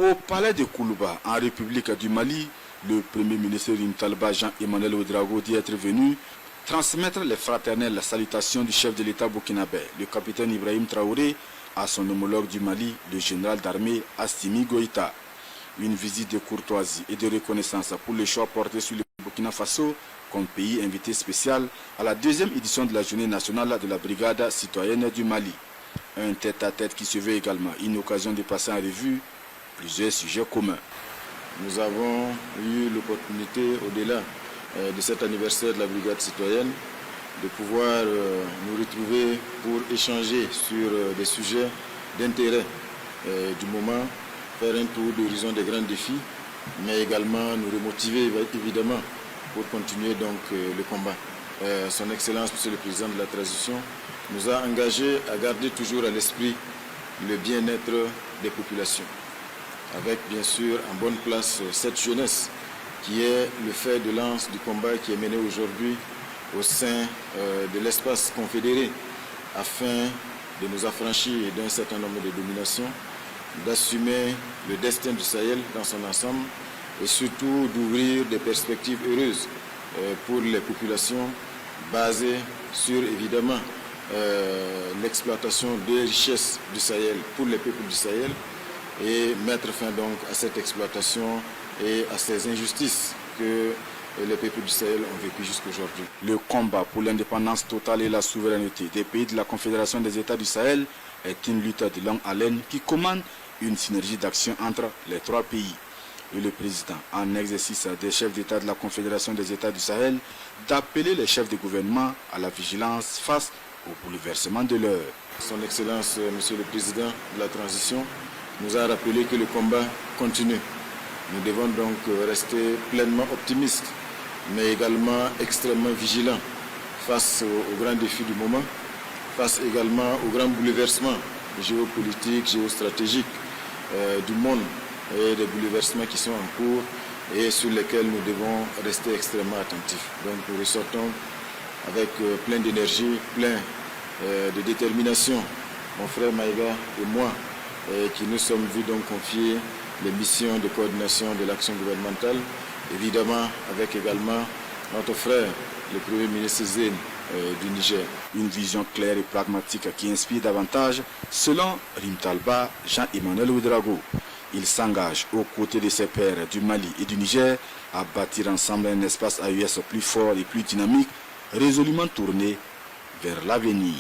Au palais de Koulouba, en République du Mali, le Premier ministre Rim Talba Jean-Emmanuel Ouedraogo dit être venu transmettre les fraternelles salutations du chef de l'État burkinabé, le capitaine Ibrahim Traoré, à son homologue du Mali, le général d'armée Assimi Goïta. Une visite de courtoisie et de reconnaissance pour le choix porté sur le Burkina Faso comme pays invité spécial à la deuxième édition de la journée nationale de la brigade citoyenne du Mali. Un tête-à-tête qui se veut également une occasion de passer en revue plusieurs sujets communs. Nous avons eu l'opportunité, au-delà de cet anniversaire de la brigade citoyenne, de pouvoir nous retrouver pour échanger sur des sujets d'intérêt du moment, faire un tour d'horizon des grands défis, mais également nous remotiver évidemment pour continuer donc le combat. Son Excellence, Monsieur le Président de la Transition, nous a engagés à garder toujours à l'esprit le bien-être des populations, avec bien sûr en bonne place cette jeunesse qui est le fer de lance du combat qui est mené aujourd'hui au sein de l'espace confédéré afin de nous affranchir d'un certain nombre de dominations, d'assumer le destin du Sahel dans son ensemble et surtout d'ouvrir des perspectives heureuses pour les populations basées sur évidemment l'exploitation des richesses du Sahel pour les peuples du Sahel et mettre fin donc à cette exploitation et à ces injustices que les peuples du Sahel ont vécu jusqu'aujourd'hui. Le combat pour l'indépendance totale et la souveraineté des pays de la Confédération des États du Sahel est une lutte de longue haleine qui commande une synergie d'action entre les trois pays. Et le président, en exercice des chefs d'État de la Confédération des États du Sahel, d'appeler les chefs de gouvernement à la vigilance face au bouleversement de l'heure. Son Excellence, Monsieur le Président de la Transition, nous a rappelé que le combat continue. Nous devons donc rester pleinement optimistes, mais également extrêmement vigilants face aux grands défis du moment, face également aux grands bouleversements géopolitiques, géostratégiques du monde et des bouleversements qui sont en cours et sur lesquels nous devons rester extrêmement attentifs. Donc nous ressortons avec plein d'énergie, plein de détermination, mon frère Maïga et moi, qui nous sommes vus donc confier les missions de coordination de l'action gouvernementale, évidemment avec également notre frère, le Premier ministre Zéne du Niger. Une vision claire et pragmatique qui inspire davantage, selon Rim Talba Jean-Emmanuel Ouedraogo. Il s'engage aux côtés de ses pairs du Mali et du Niger à bâtir ensemble un espace AES plus fort et plus dynamique, résolument tourné vers l'avenir.